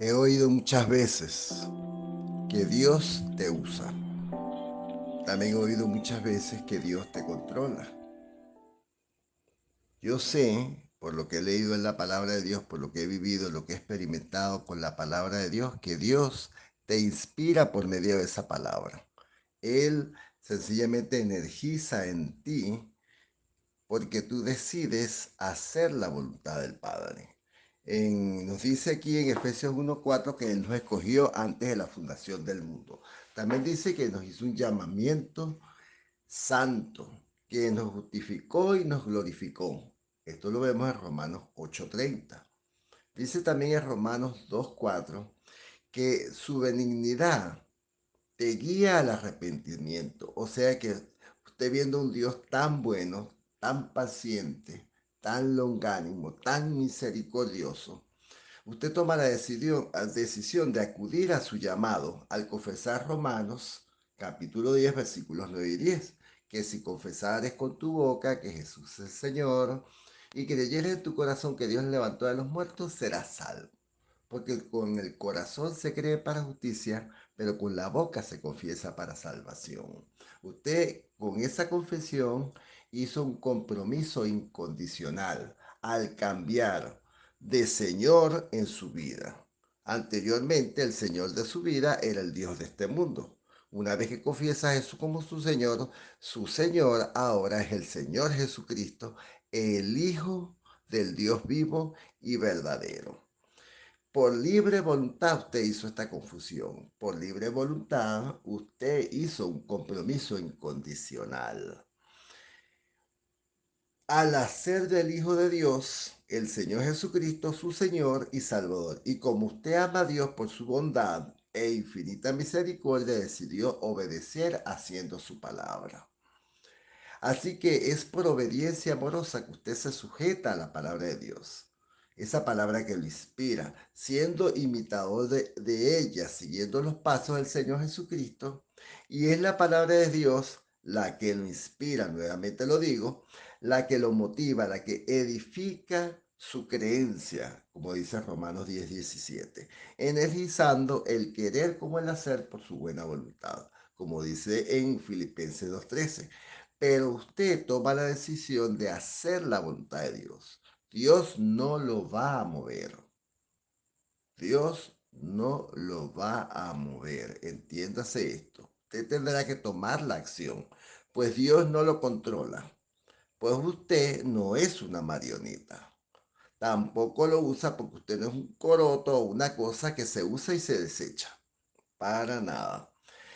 He oído muchas veces que Dios te usa. También he oído muchas veces que Dios te controla. Yo sé, por lo que he leído en la palabra de Dios, por lo que he vivido, lo que he experimentado con la palabra de Dios, que Dios te inspira por medio de esa palabra. Él sencillamente energiza en ti porque tú decides hacer la voluntad del Padre. Nos dice aquí en Efesios 1:4 que Él nos escogió antes de la fundación del mundo. También dice que nos hizo un llamamiento santo, que nos justificó y nos glorificó. Esto lo vemos en Romanos 8:30. Dice también en Romanos 2:4 que su benignidad te guía al arrepentimiento. O sea que usted viendo un Dios tan bueno, tan paciente, tan longánimo, tan misericordioso, usted toma la decisión de acudir a su llamado al confesar Romanos capítulo 10 versículos 9 y 10, que si confesares con tu boca que Jesús es el Señor y que creyeres en tu corazón que Dios levantó de los muertos, serás salvo. Porque con el corazón se cree para justicia, pero con la boca se confiesa para salvación. Usted con esa confesión hizo un compromiso incondicional al cambiar de Señor en su vida. Anteriormente el Señor de su vida era el Dios de este mundo. Una vez que confiesa a Jesús como su Señor ahora es el Señor Jesucristo, el Hijo del Dios vivo y verdadero. Por libre voluntad usted hizo esta confusión. Por libre voluntad usted hizo un compromiso incondicional. Al hacer del Hijo de Dios, el Señor Jesucristo, su Señor y Salvador. Y como usted ama a Dios por su bondad e infinita misericordia, decidió obedecer haciendo su palabra. Así que es por obediencia amorosa que usted se sujeta a la palabra de Dios. Esa palabra que lo inspira, siendo imitador de ella, siguiendo los pasos del Señor Jesucristo. Y es la palabra de Dios la que lo inspira, nuevamente lo digo, la que lo motiva, la que edifica su creencia, como dice Romanos 10:17, energizando el querer como el hacer por su buena voluntad, como dice en Filipenses 2:13. Pero usted toma la decisión de hacer la voluntad de Dios. Dios no lo va a mover. Dios no lo va a mover. Entiéndase esto. Usted tendrá que tomar la acción, pues Dios no lo controla. Pues usted no es una marioneta. Tampoco lo usa porque usted no es un coroto o una cosa que se usa y se desecha. Para nada.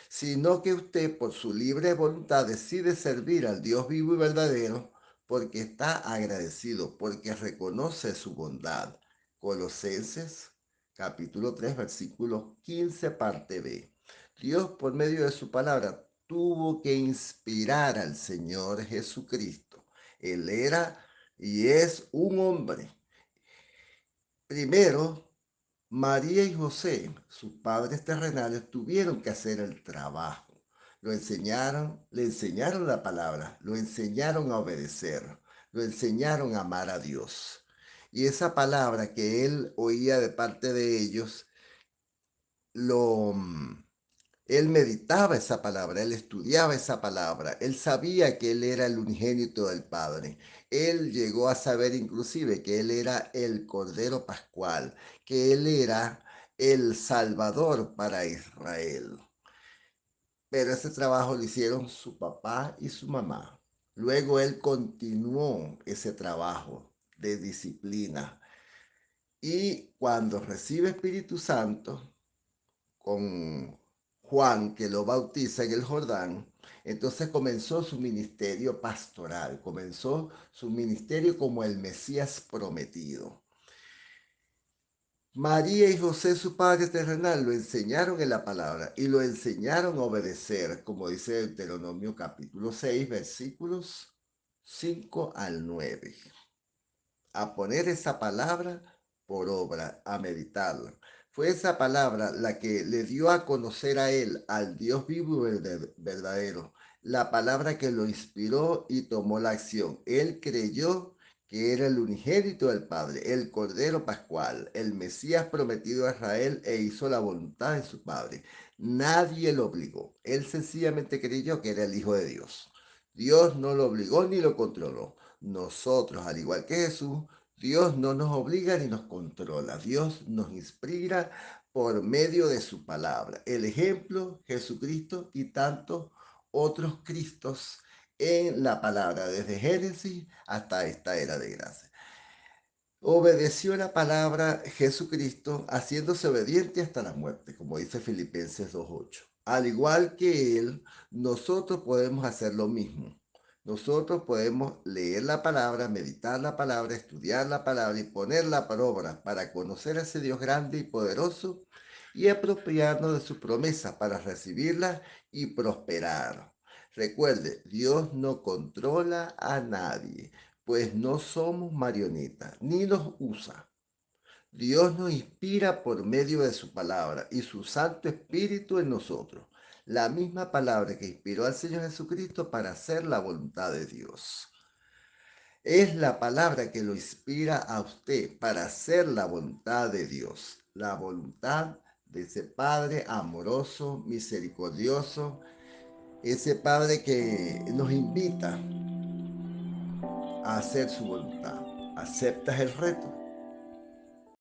Sino que usted por su libre voluntad decide servir al Dios vivo y verdadero porque está agradecido, porque reconoce su bondad. Colosenses capítulo 3 versículo 15 parte B. Dios por medio de su palabra tuvo que inspirar al Señor Jesucristo. Él era y es un hombre. Primero, María y José, sus padres terrenales, tuvieron que hacer el trabajo. Lo enseñaron, le enseñaron la palabra, lo enseñaron a obedecer, lo enseñaron a amar a Dios. Y esa palabra que él oía de parte de ellos, lo, él meditaba esa palabra, él estudiaba esa palabra, él sabía que él era el unigénito del Padre. Él llegó a saber inclusive que él era el Cordero Pascual, que él era el Salvador para Israel. Pero ese trabajo lo hicieron su papá y su mamá. Luego él continuó ese trabajo de disciplina. Y cuando recibe Espíritu Santo, con Juan, que lo bautiza en el Jordán, entonces comenzó su ministerio pastoral, comenzó su ministerio como el Mesías prometido. María y José, su padre terrenal, lo enseñaron en la palabra y lo enseñaron a obedecer, como dice Deuteronomio capítulo 6, versículos 5 al 9. A poner esa palabra por obra, a meditarla. Fue esa palabra la que le dio a conocer a él, al Dios vivo y verdadero, la palabra que lo inspiró y tomó la acción. Él creyó que era el unigénito del Padre, el Cordero Pascual, el Mesías prometido a Israel e hizo la voluntad de su Padre. Nadie lo obligó. Él sencillamente creyó que era el Hijo de Dios. Dios no lo obligó ni lo controló. Nosotros, al igual que Jesús, Dios no nos obliga ni nos controla. Dios nos inspira por medio de su palabra. El ejemplo, Jesucristo y tantos otros Cristos en la palabra, desde Génesis hasta esta era de gracia. Obedeció la palabra Jesucristo, haciéndose obediente hasta la muerte, como dice Filipenses 2:8. Al igual que Él, nosotros podemos hacer lo mismo. Nosotros podemos leer la palabra, meditar la palabra, estudiar la palabra y ponerla por obra para conocer a ese Dios grande y poderoso y apropiarnos de sus promesas para recibirlas y prosperar. Recuerde, Dios no controla a nadie, pues no somos marionetas, ni nos usa. Dios nos inspira por medio de su palabra y su Santo Espíritu en nosotros. La misma palabra que inspiró al Señor Jesucristo para hacer la voluntad de Dios. Es la palabra que lo inspira a usted para hacer la voluntad de Dios. La voluntad de ese Padre amoroso, misericordioso, ese Padre que nos invita a hacer su voluntad. ¿Aceptas el reto?